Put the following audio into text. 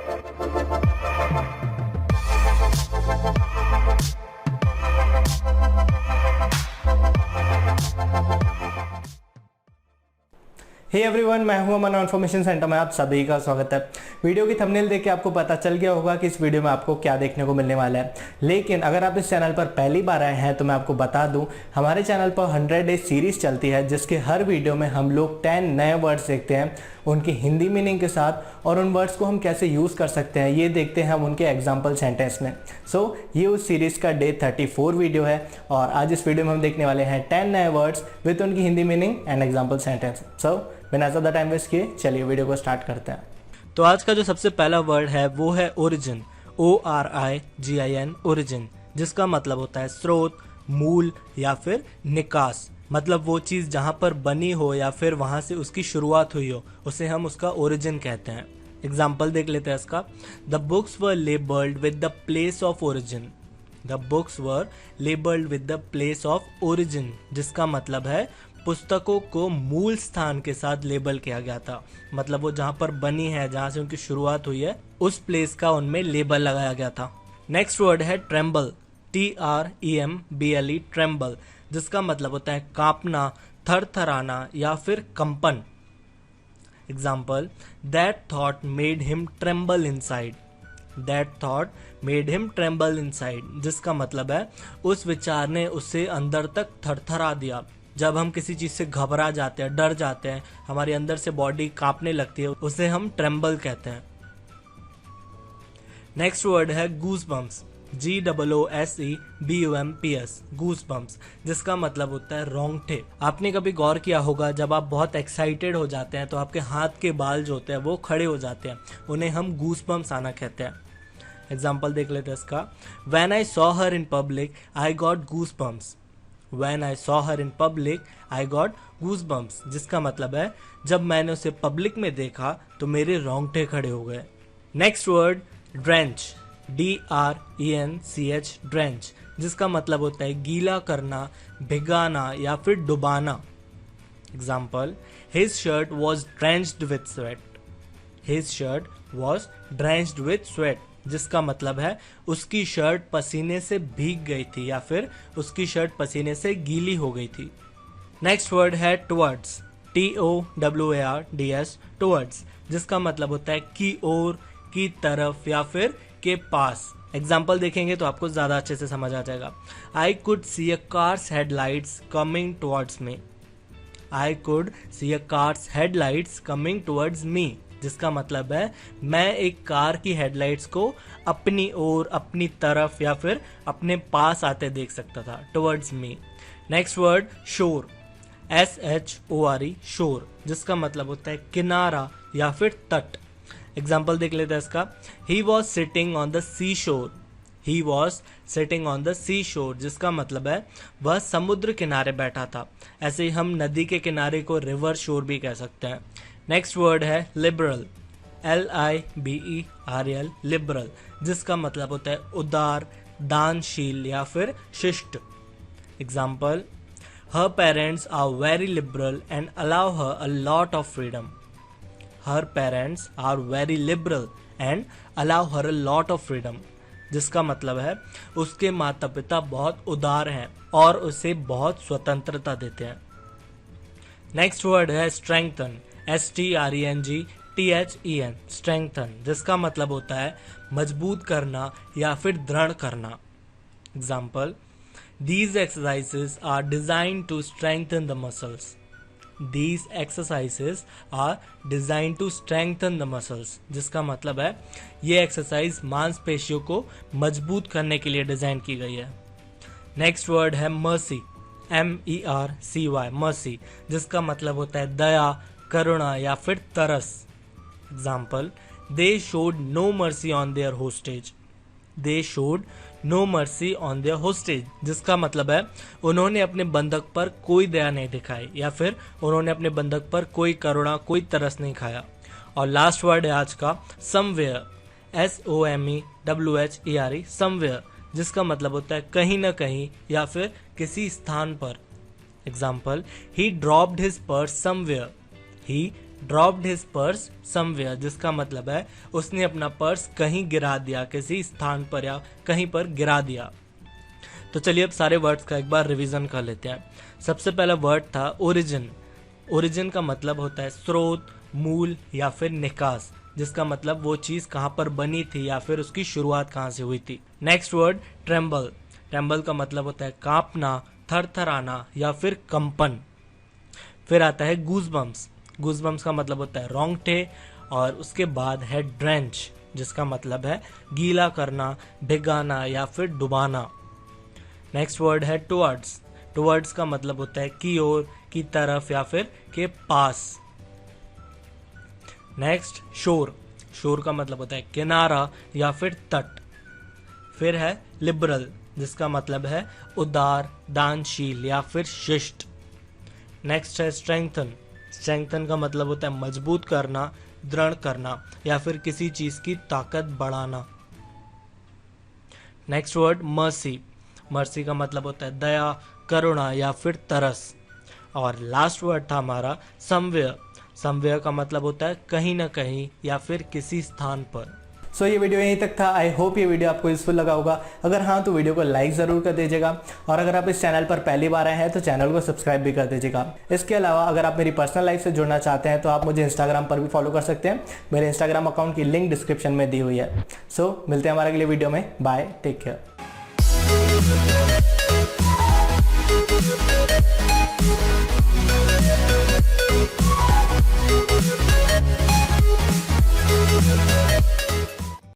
Hey everyone, मैं हूं अमन information centre में आप सभी का स्वागत है। वीडियो की थंबनेल देख के आपको पता चल गया होगा कि इस वीडियो में आपको क्या देखने को मिलने वाला है। लेकिन अगर आप इस चैनल पर पहली बार आए हैं तो मैं आपको बता दूं, हमारे चैनल पर 100 डेज सीरीज चलती है, जिसके हर वीडियो में हम लोग 10 नए वर्ड्स देखते हैं उनकी हिंदी मीनिंग के साथ, और उन वर्ड्स को हम कैसे यूज़ कर सकते हैं ये देखते हैं हम उनके एग्जाम्पल सेंटेंस में। सो ये उस सीरीज़ का डे 34 वीडियो है, और आज इस वीडियो में हम देखने वाले हैं 10 नए वर्ड्स विद उनकी Hindi meaning and example sentence. So बिना ज़्यादा टाइम वेस्ट किए चलिए वीडियो को स्टार्ट करते हैं। तो आज का जो सबसे पहला वर्ड है वो है ओरिजिन, ORIGIN, ओरिजिन, जिसका मतलब होता है स्रोत, मूल या फिर निकास। मतलब वो चीज़ जहाँ पर बनी हो या फिर वहाँ से उसकी शुरुआत हुई हो, उसे हम उसका ओरिजिन कहते हैं। एग्जाम्पल देख लेते हैं इसका। The books were labelled with the place of origin. The books were labelled with the place of origin, जिसका मतलब है पुस्तकों को मूल स्थान के साथ लेबल किया गया था। मतलब वो जहाँ पर बनी है, जहाँ से उनकी शुरुआत हुई है, उस प्लेस का उनमें लेबल लगाया गया था। नेक्स्ट वर्ड है ट्रेम्बल, TREMBLE, ट्रेम्बल, जिसका मतलब होता है कांपना, थरथराना या फिर कंपन। Example, that thought made him tremble inside. That thought made him tremble inside, जिसका मतलब है उस विचार ने उसे अंदर तक थरथरा दिया। जब हम किसी चीज से घबरा जाते हैं, डर जाते हैं, हमारी अंदर से बॉडी कांपने लगती है, उसे हम ट्रेम्बल कहते हैं। नेक्स्ट वर्ड है गूज़बम्प्स, GOOSEBUMPS, गूज़बम्प्स, जिसका मतलब होता है रोंगटे। आपने कभी गौर किया होगा, जब आप बहुत एक्साइटेड हो जाते हैं तो आपके हाथ के बाल जो होते हैं वो खड़े हो जाते हैं, उन्हें हम गूज़बम्प्स आना कहते हैं। एग्जाम्पल देख लेते हैं इसका। When I saw her in public, I got goosebumps. When I saw her in public, I got goosebumps, जिसका मतलब है जब मैंने उसे पब्लिक में देखा तो मेरे रोंगटे खड़े हो गए। Next word drench, DRENCH, drench, जिसका मतलब होता है गीला करना, भिगाना या फिर डुबाना। Example, His shirt was drenched with sweat. His shirt was drenched with sweat, जिसका मतलब है उसकी शर्ट पसीने से भीग गई थी या फिर उसकी शर्ट पसीने से गीली हो गई थी। नेक्स्ट वर्ड है टुवर्ड्स, TOWARDS, टुवर्ड्स, जिसका मतलब होता है की ओर, की तरफ या फिर के पास। एग्जाम्पल देखेंगे तो आपको ज्यादा अच्छे से समझ आ जाएगा। I could see a cars headlights coming towards me. I could see a cars headlights coming towards me, जिसका मतलब है मैं एक कार की हेडलाइट्स को अपनी ओर, अपनी तरफ या फिर अपने पास आते देख सकता था, टुवर्ड्स मी। नेक्स्ट वर्ड शोर, SHORE, शोर, जिसका मतलब होता है किनारा या फिर तट। एग्जाम्पल देख लेते हैं इसका। He was sitting on the sea shore. He was sitting on the sea shore, जिसका मतलब है वह समुद्र किनारे बैठा था। ऐसे ही हम नदी के किनारे को रिवर शोर भी कह सकते हैं। नेक्स्ट वर्ड है लिबरल, LIBERAL, लिबरल, जिसका मतलब होता है उदार, दानशील या फिर शिष्ट। Example, her parents are very liberal and allow her a lot of freedom. Her parents are very liberal and allow her a lot of freedom, जिसका मतलब है उसके माता पिता बहुत उदार हैं और उसे बहुत स्वतंत्रता देते हैं। नेक्स्ट वर्ड है स्ट्रेंथन, STRENGTHEN, स्ट्रेंथन, जिसका मतलब होता है मजबूत करना या फिर दृढ़ करना। Example, these exercises are designed to strengthen the muscles. These exercises are designed to strengthen the muscles, जिसका मतलब है ये एक्सरसाइज मांसपेशियों को मजबूत करने के लिए डिजाइन की गई है। नेक्स्ट वर्ड है मर्सी, MERCY, मर्सी, जिसका मतलब होता है दया, करुणा या फिर तरस। Example, they showed no mercy on their hostage. They showed no mercy on their hostage, जिसका मतलब है उन्होंने अपने बंधक पर कोई दया नहीं दिखाई या फिर उन्होंने अपने बंधक पर कोई करुणा, कोई तरस नहीं खाया। और लास्ट वर्ड है आज का समवेयर, SOMEWHERE, समवेयर, जिसका मतलब होता है कहीं ना कहीं या फिर किसी स्थान पर। एग्जाम्पल, ही ड्रॉप्ड हिज पर्स समवेयर। ही ड्रॉप्ड हिज पर्स समवेयर, जिसका मतलब है उसने अपना पर्स कहीं गिरा दिया, किसी स्थान पर या कहीं पर गिरा दिया। तो चलिए अब सारे वर्ड्स का एक बार रिवीजन कर लेते हैं। सबसे पहला वर्ड था ओरिजिन। ओरिजिन का मतलब होता है स्रोत, मूल या फिर निकास, जिसका मतलब वो चीज़ कहाँ पर बनी थी या फिर उसकी शुरुआत कहाँ से हुई थी। Next word tremble. ट्रेम्बल का मतलब होता है कांपना, थरथराना या फिर कंपन। फिर आता है गूजबम्स। गूजबम्स का मतलब होता है रोंगटे। और उसके बाद है ड्रेंच, जिसका मतलब है गीला करना, भिगाना या फिर डुबाना। नेक्स्ट वर्ड है टुवर्ड्स। टुवर्ड्स का मतलब होता है की ओर, की तरफ या फिर के पास। नेक्स्ट शोर। शोर का मतलब होता है किनारा या फिर तट। फिर है लिबरल, जिसका मतलब है उदार, दानशील या फिर शिष्ट। नेक्स्ट है स्ट्रेंथन। स्ट्रेंथन का मतलब होता है मजबूत करना, दृढ़ करना या फिर किसी चीज की ताकत बढ़ाना। Next word mercy. मर्सी का मतलब होता है दया, करुणा या फिर तरस। और लास्ट वर्ड था हमारा समवेयर। समवेयर का मतलब होता है कहीं ना कहीं या फिर किसी स्थान पर। सो ये वीडियो यहीं तक था। आई होप ये वीडियो आपको यूजफुल लगा होगा। अगर हाँ तो वीडियो को लाइक ज़रूर कर दीजिएगा, और अगर आप इस चैनल पर पहली बार आए हैं तो चैनल को सब्सक्राइब भी कर दीजिएगा। इसके अलावा अगर आप मेरी पर्सनल लाइफ से जुड़ना चाहते हैं तो आप मुझे इंस्टाग्राम पर भी फॉलो कर सकते हैं। मेरे इंस्टाग्राम अकाउंट की लिंक डिस्क्रिप्शन में दी हुई है। सो मिलते हैं हमारे अगले वीडियो में। Bye, take care.